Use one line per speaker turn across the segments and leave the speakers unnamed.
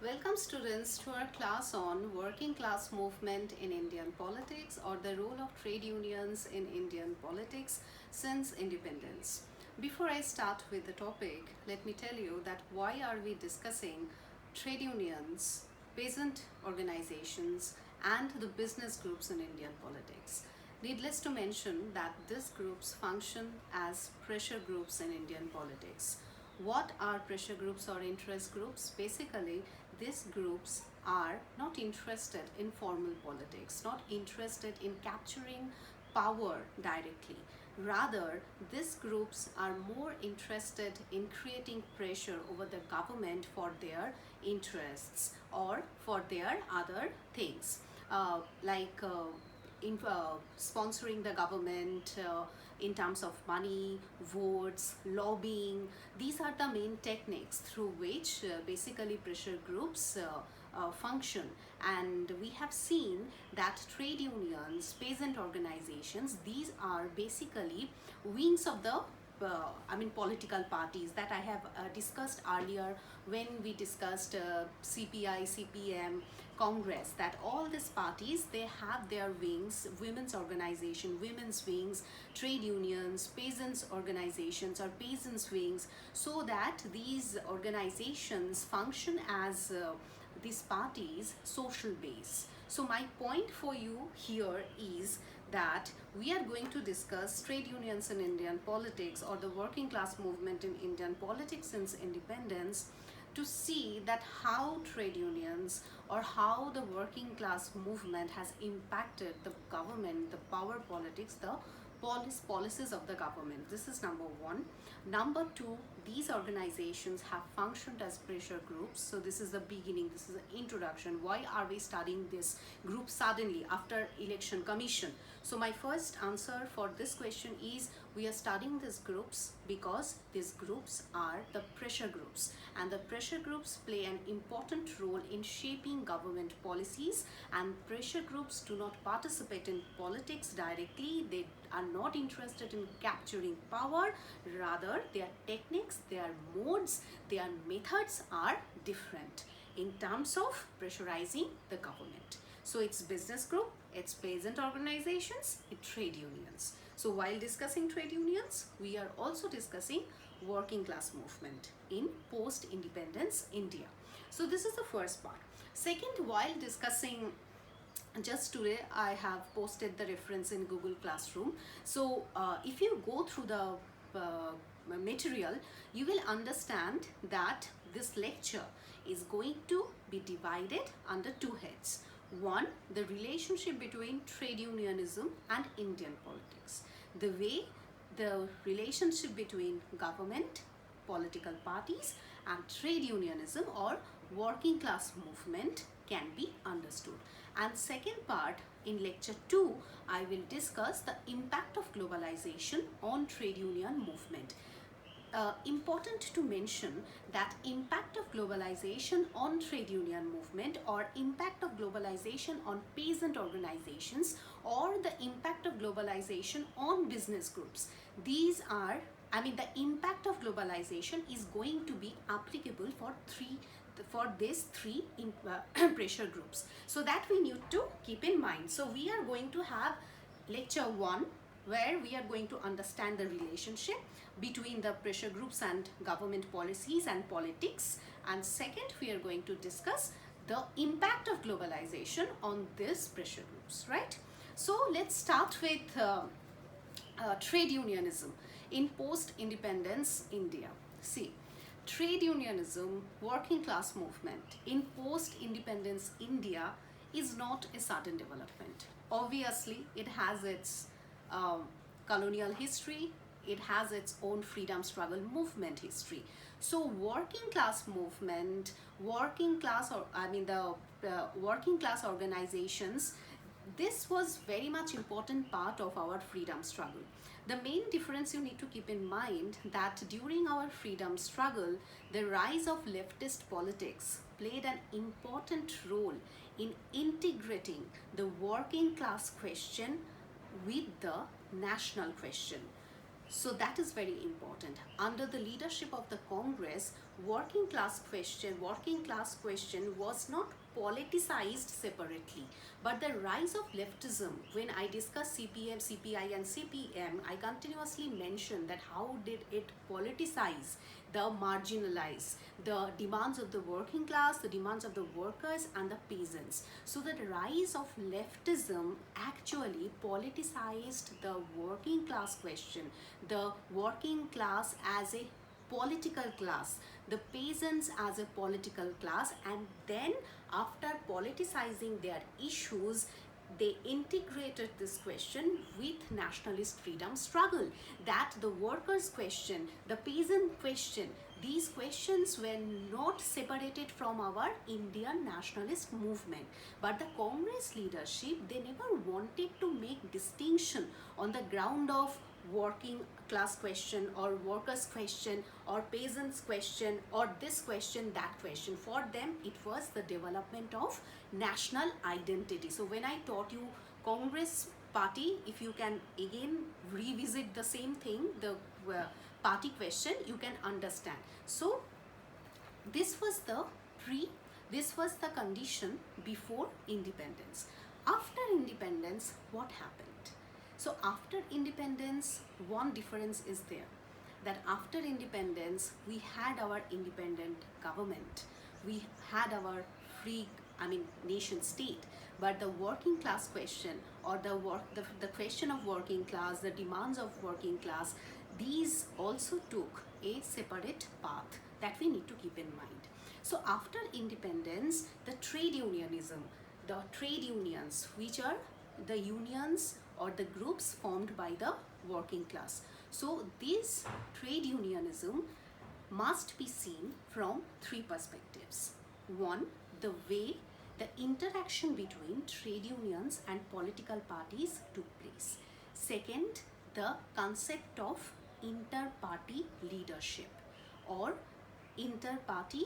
Welcome students to our class on working class movement in Indian politics or the role of trade unions in Indian politics since independence. Before I start with the topic, let me tell you that why are we discussing trade unions, peasant organizations and the business groups in Indian politics. Needless to mention that these groups function as pressure groups in Indian politics. What are pressure groups or interest groups? Basically, these groups are not interested in formal politics, not interested in capturing power directly. Rather, these groups are more interested in creating pressure over the government for their interests or for their other things, sponsoring the government in terms of money, votes, lobbying. These are the main techniques through which basically pressure groups function. And we have seen that trade unions, peasant organizations, these are basically wings of the political parties that I have discussed earlier when we discussed CPI, CPM, Congress, that all these parties, they have their wings, women's organization, women's wings, trade unions, peasants organizations or peasants wings, so that these organizations function as these parties' social base. So my point for you here is that we are going to discuss trade unions in Indian politics or the working class movement in Indian politics since independence, to see that how trade unions or how the working class movement has impacted the government, the power politics, the policies of the government. This is number one. Number two, these organizations have functioned as pressure groups. So this is the beginning, this is the introduction. Why are we studying this group suddenly after election commission? So my first answer for this question is, we are studying these groups because these groups are the pressure groups, and the pressure groups play an important role in shaping government policies, and pressure groups do not participate in politics directly. They are not interested in capturing power. Rather, their techniques, their modes, their methods are different in terms of pressurizing the government. So it's business group, it's peasant organizations, it's trade unions. So while discussing trade unions, we are also discussing working class movement in post-independence India. So this is the first part. Second, while discussing, just today I have posted the reference in Google Classroom. So if you go through the material, you will understand that this lecture is going to be divided under two heads. One, the relationship between trade unionism and Indian politics. The way the relationship between government, political parties and trade unionism or working class movement can be understood. And second part, in lecture 2, I will discuss the impact of globalization on trade union movement. Important to mention that impact of globalization on trade union movement or impact of globalization on peasant organizations or the impact of globalization on business groups. These are, the impact of globalization is going to be applicable for these three pressure groups. So that we need to keep in mind. So we are going to have lecture 1 where we are going to understand the relationship between the pressure groups and government policies and politics. And second, we are going to discuss the impact of globalization on these pressure groups, right? So let's start with trade unionism in post-independence India. See, trade unionism, working class movement in post-independence India is not a sudden development. Obviously, it has its colonial history, it has its own freedom struggle movement history. So working class movement, working class organizations, this was very much important part of our freedom struggle. The main difference you need to keep in mind that during our freedom struggle, the rise of leftist politics played an important role in integrating the working class question with the national question. So that is very important. Under the leadership of the Congress, working class question was not politicized separately, but the rise of leftism. When I discuss CPM, CPI, and CPM, I continuously mention that how did it politicize the marginalized, the demands of the working class, the demands of the workers and the peasants. So the rise of leftism actually politicized the working class question, the working class as a political class, the peasants as a political class, and then after politicizing their issues, they integrated this question with nationalist freedom struggle, that the workers question, the peasant question, these questions were not separated from our Indian nationalist movement. But the Congress leadership, they never wanted to make distinction on the ground of working class question or workers question or peasants question or this question, that question. For them, it was the development of national identity. So when I taught you Congress party, if you can again revisit the same thing, the party question, you can understand. So this was the condition before independence. After independence, what happened? So after independence, one difference is there, that after independence, we had our independent government, we had our free, nation state, but the working class question or the question of working class, the demands of working class, these also took a separate path that we need to keep in mind. So after independence, the trade unionism, the trade unions, which are the unions or the groups formed by the working class. So this trade unionism must be seen from three perspectives. One, the way the interaction between trade unions and political parties took place. Second, the concept of inter-party leadership or inter-party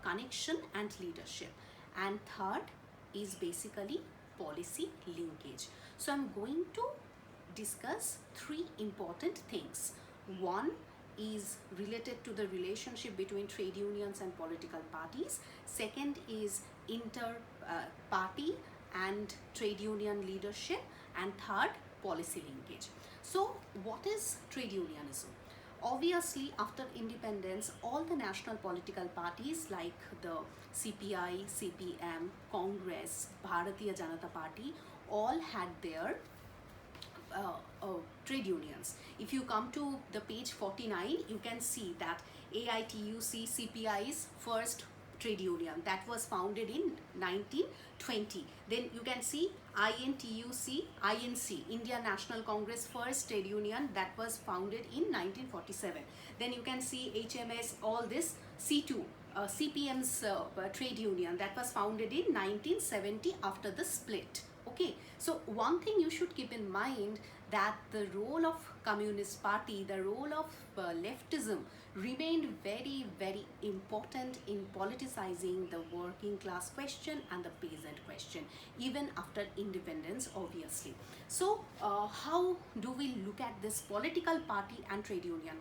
connection and leadership. And third is basically policy linkage. So I'm going to discuss three important things. One is related to the relationship between trade unions and political parties. Second is inter-party and trade union leadership. And third, policy linkage. So what is trade unionism? Obviously, after independence, all the national political parties like the CPI, CPM, Congress, Bharatiya Janata Party, all had their trade unions. If you come to the page 49, you can see that AITUC CPI's first trade union that was founded in 1920. Then you can see INTUC, INC, Indian National Congress first trade union that was founded in 1947. Then you can see HMS, all this C2, CPM's trade union that was founded in 1970 after the split. Okay, so one thing you should keep in mind, that the role of Communist Party, the role of leftism remained very, very important in politicizing the working class question and the peasant question, even after independence, obviously. So how do we look at this political party and trade union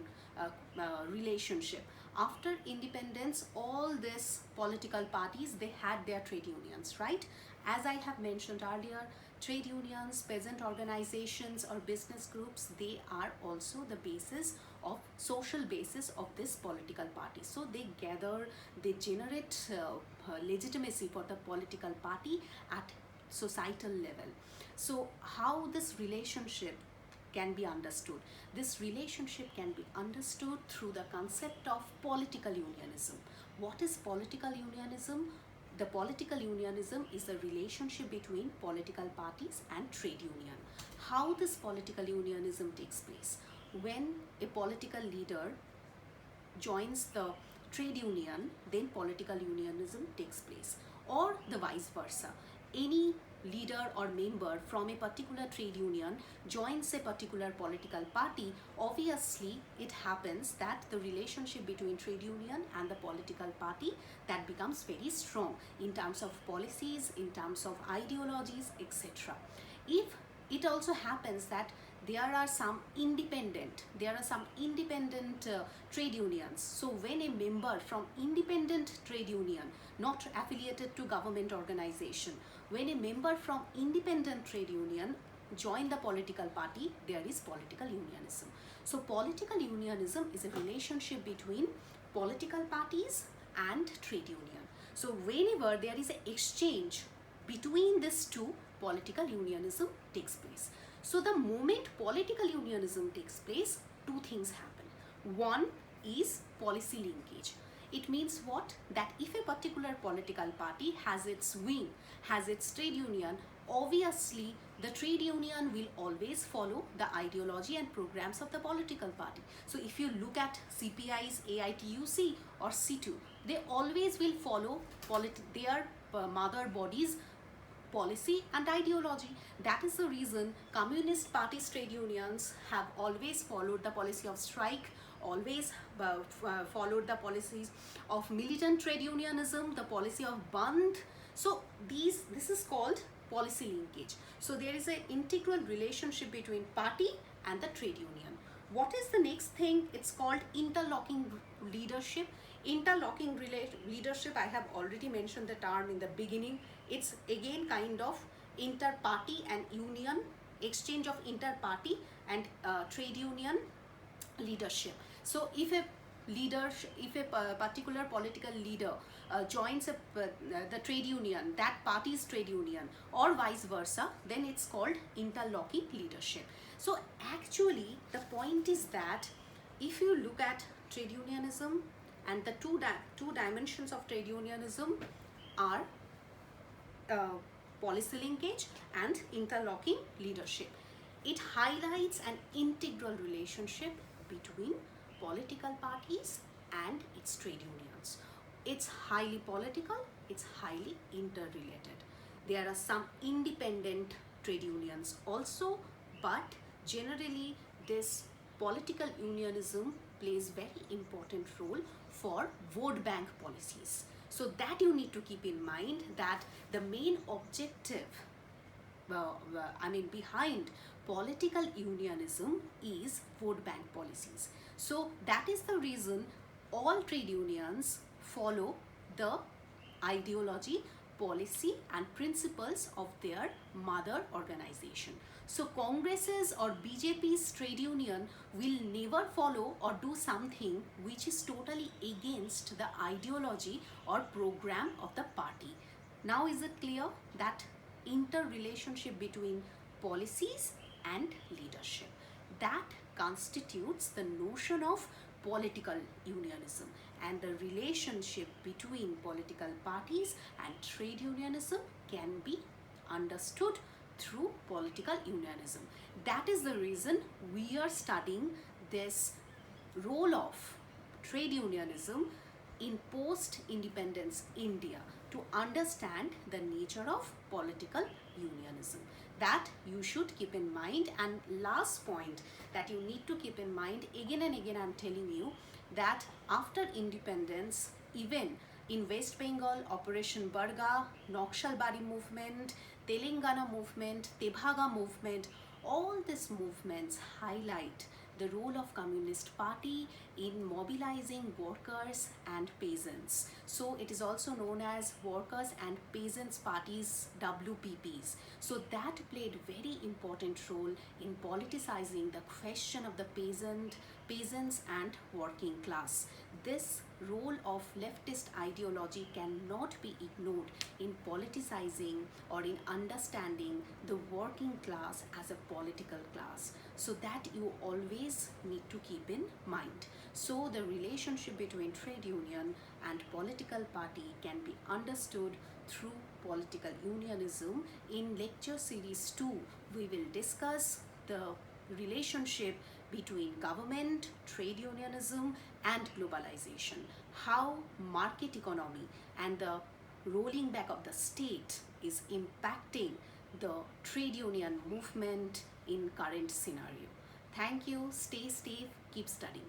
relationship? After independence, all these political parties, they had their trade unions, right? As I have mentioned earlier, trade unions, peasant organizations or business groups, they are also the basis of social basis of this political party. So they gather, they generate legitimacy for the political party at societal level. So how this relationship can be understood? This relationship can be understood through the concept of political unionism. What is political unionism? The political unionism is the relationship between political parties and trade union. How this political unionism takes place? When a political leader joins the trade union, then political unionism takes place, or the vice versa. Any leader or member from a particular trade union joins a particular political party, obviously it happens that the relationship between trade union and the political party, that becomes very strong in terms of policies, in terms of ideologies, etc. If it also happens that there are some independent trade unions. So when a member from independent trade union, not affiliated to government organization, when a member from independent trade union join the political party, there is political unionism. So political unionism is a relationship between political parties and trade union. So whenever there is an exchange between these two, political unionism takes place. So the moment political unionism takes place, two things happen. One is policy linkage. It means what? That if a particular political party has its wing, has its trade union, obviously the trade union will always follow the ideology and programs of the political party. So if you look at CPI's AITUC or C2, they always will follow their mother body's policy and ideology. That is the reason Communist Party's trade unions have always followed the policy of strike, always followed the policies of militant trade unionism, the policy of Bandh. So this is called policy linkage. So there is an integral relationship between party and the trade union. What is the next thing? It's called interlocking leadership. Interlocking leadership, I have already mentioned the term in the beginning. It's again kind of inter-party and union, exchange of inter-party and trade union leadership. So if a particular political leader joins the trade union, that party's trade union, or vice versa, then it's called interlocking leadership. So actually the point is that if you look at trade unionism, and the two dimensions of trade unionism are policy linkage and interlocking leadership. It highlights an integral relationship between political parties and its trade unions. It's highly political, it's highly interrelated. There are some independent trade unions also, but generally this political unionism plays very important role for vote bank policies. So that you need to keep in mind, that the main objective behind political unionism is vote bank policies. So that is the reason all trade unions follow the ideology, policy and principles of their mother organization. So Congress's or BJP's trade union will never follow or do something which is totally against the ideology or program of the party. Now is it clear that interrelationship between policies and leadership, that constitutes the notion of political unionism, and the relationship between political parties and trade unionism can be understood through political unionism. That is the reason we are studying this role of trade unionism in post-independence India, to understand the nature of political unionism. That you should keep in mind. And last point that you need to keep in mind, again and again I'm telling you, that after independence, even in West Bengal, Operation Barga, Naxalbari movement, Telangana movement, Tebhaga movement, all these movements highlight the role of Communist Party in mobilizing workers and peasants. So it is also known as Workers and Peasants Parties, WPPs. So that played very important role in politicizing the question of the peasants and working class. This role of leftist ideology cannot be ignored in politicizing or in understanding the working class as a political class. So that you always need to keep in mind. So the relationship between trade union and political party can be understood through political unionism. In lecture series 2, we will discuss the relationship between government, trade unionism and globalization, how market economy and the rolling back of the state is impacting the trade union movement in current scenario. Thank you, stay safe, keep studying.